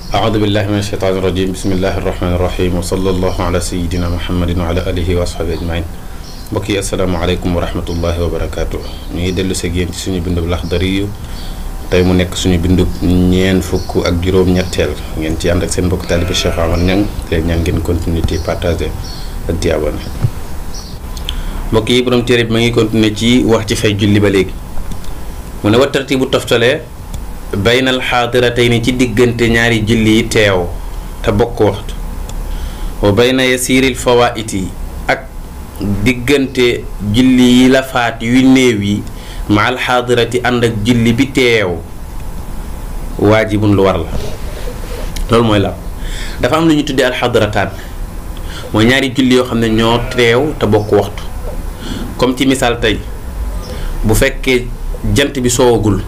أعوذ بالله من الشيطان الرجيم بسم الله الرحمن الرحيم وصلى الله على سيدنا محمد وعلى آله وصحبه أجمعين mbokk yi asalaamaaleykum wa rahmatullahi wa barakaatu ñu ngi dellu si yéen ci suñu bindub Laxdari tey mu nekk suñu bindub ñeen fukk ak juróom-ñetteel ngeen ci ànd ak seen mbokk taalibe Cheikh Omar Niang leen ñaan ngeen continuer di partager ak di abonné mbokk yi borom téere bi ma ngi continuer ci wax ci fay julli ba léegi mu ne wa tartibu toftalee baynal xaadiratayni ci diggante ñaari julli yi teew te bokk waxtu wa bayna yasiiril fawaiti ak diggante julli yi la faat yu néew yi ma al xaadirati ànd ak julli bi teew waajibun lu war la loolu mooy la dafa am lu ñu tuddee alxaadirataan mooy ñaari julli yoo xam ne ñoo teew te bokk waxtu comme ci misaal tey bu fekkee jant bi soowagul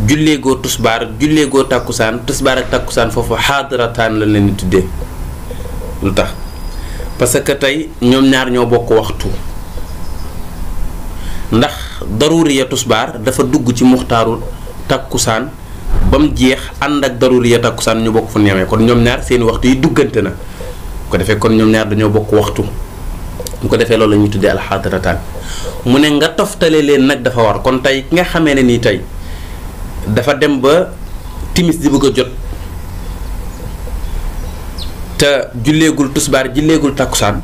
julleegoo tusbaar julleegoo tàkkusaan tusbaar ak tàkkusaan foofu xaadirataan la leen di tuddee lu tax parce que tey ñoom ñaar ñoo bokk waxtu ndax daruriya tusbaar dafa dugg ci muxtaaru tàkkusaan ba mu jeex ànd ak daruriya tàkkusaan ñu bokk fu neemee kon ñoom ñaar seeni waxtu yi duggante na ko defee kon ñoom ñaar dañoo bokk waxtu bu ko defee loolu la ñuy tuddee alxaadirataan mu ne nga toftale leen nag dafa war kon tey ki nga xamee ne nii tey dafa dem ba timis di bëgg a jot te julleegul tusbaar julleegul takkusaan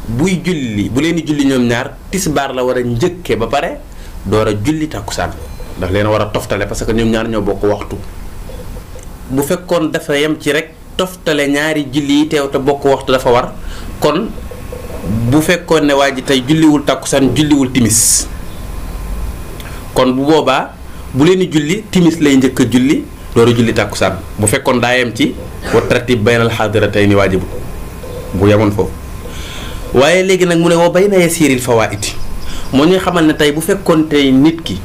buy julli bu leen di julli ñoom ñaar tisbaar la war a njëkke ba pare door a julli takkusaan ndax leen war a toftale parce que ñoom ñaar ñoo bokk waxtu bu fekkoon dafa yem ci rek toftale ñaari julli yi teew te bokk waxtu dafa war kon bu fekkoon ne waa ji tey julliwul takkusaan julliwul timis kon bu boobaa bu leen di julli timis lay njëkk a julli door a julli tàkkusaan bu fekkoon daa yem ci wa tartib baynal xaadiratayni waajibu bu yemoon foofu waaye léegi nag mu ne wa bayna yasiiril fawaa'iti moo ñuy xamal ne tey bu fekkoon tey nit ki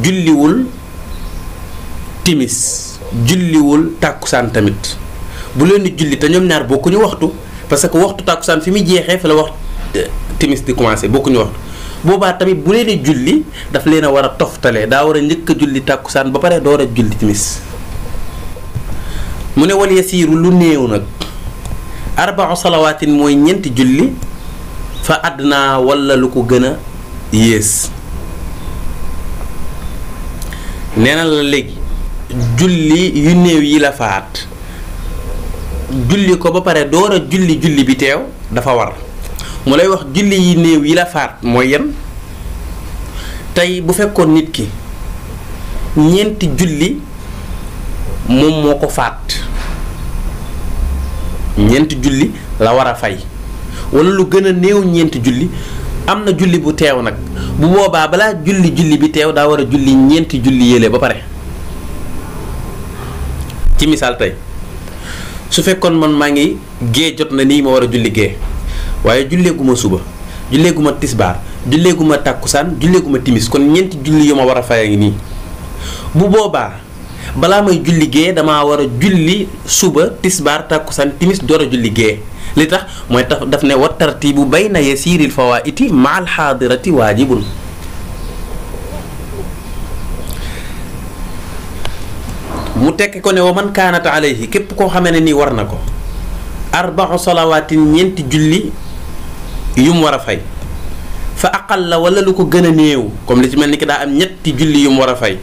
julliwul timis julliwul tàkkusaan tamit bu leen di julli te ñoom ñaar bokkuñu waxtu parce que waxtu tàkkusaan fi muy jeexee fa la wax timis di commencé bokkuñu waxtu boobaa tamit bu leen di julli daf leen a war a toftale daa war a njëkk a julli tàkkusaan ba pare door a julli timis mu ne wal yasiiru lu néew nag arba'u salawaatin mooy ñeenti julli fa àdduna wala lu ko gën a yées nee na la léegi julli yu néew yi la faat julli ko ba pare door a julli julli bi teew dafa war mu lay wax julli yi néew yi la faat mooy yan tey bu fekkoon nit ki ñeenti julli moom moo ko faat ñeenti julli la war a fay wala lu gën a néew ñeenti julli am na julli bu teew nag bu boobaa balaa julli bi teew daa war a julli ñeenti julli yële ba pare ci misaal tey su fekkoon man maa ngi gée jot na nii ma war a julli gée waaye julleeguma suba julleeguma tisbaar julleeguma tàkkusaan julleeguma timis kon ñeenti julli yu ma war a fay a ngi nii bu boobaa balaa may julli gée damaa war a julli suba tisbaar tàkkusaan timis door a julli gée li tax mooy tax daf ne wa tartibu bayna yasiiril fawaa'iti ma al xaadirati waajibun mu tekki ko ne wa man kaanat alayhi képp koo xamee ne nii war na ko arba'u salawaatin ñeenti julli yum war a fay fa aqal la wala lu ko gën a néew comme li ci mel ni ki daa am ñetti julli yum war a fay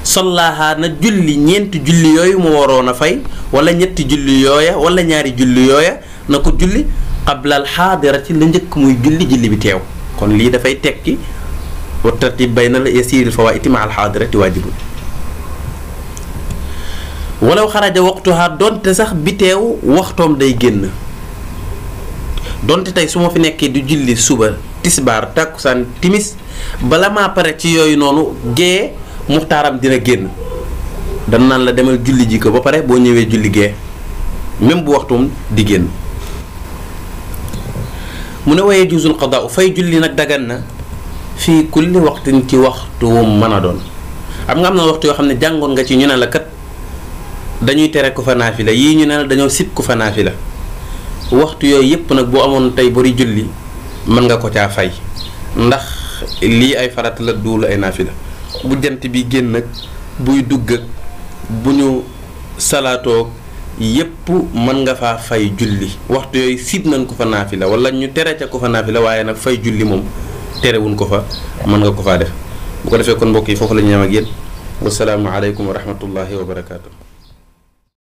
sollaaha na julli ñeenti julli yooyu mu waroon a fay wala ñetti julli yooya wala ñaari julli yooya na ko julli qablal xaadirati la njëkk muy julli bi teew kon lii dafay tekki wa tartib bayna yasiiril fawaa'iti ma al xaadirati waajibun walaw xaraja waqtuha donte sax bi teew waxtoom day génn donte tey su ma fi nekkee di julli suba tisbaar tàkkusaan timis bala maa pare ci yooyu noonu gee muxtaaram dina génn dan naan la demal julli ji ko ba pare boo ñëwee julli gee même bu waxtum di génn mu ne waaye juusul qadaa fay julli nag dagan na fii kulli waxtin ci waxtu mën a doon am nga am na waxtu yoo xam ne jàngoon nga ci ñu ne la kat dañuy tere ku fa naafila yii ñu ne la dañoo sib ku fa naafila waxtu yooyu yépp nag boo amoon tey bari julli mën nga ko caa fay ndax lii ay farata la duul ay naafila bu jant bi génn ak buy dugg ak bu ñu salaatoo yépp mën nga faa fay julli waxtu yooyu sib nañ ko fa naafila wala ñu tere ca ko fa naafila waaye nag fay julli moom terewuñ ko fa mën nga ko faa def bu ko defee kon mbokk yi foofu la ñu ñam ak yéen wasalaamu aleykum wa rahmatullahi wa barakaatu.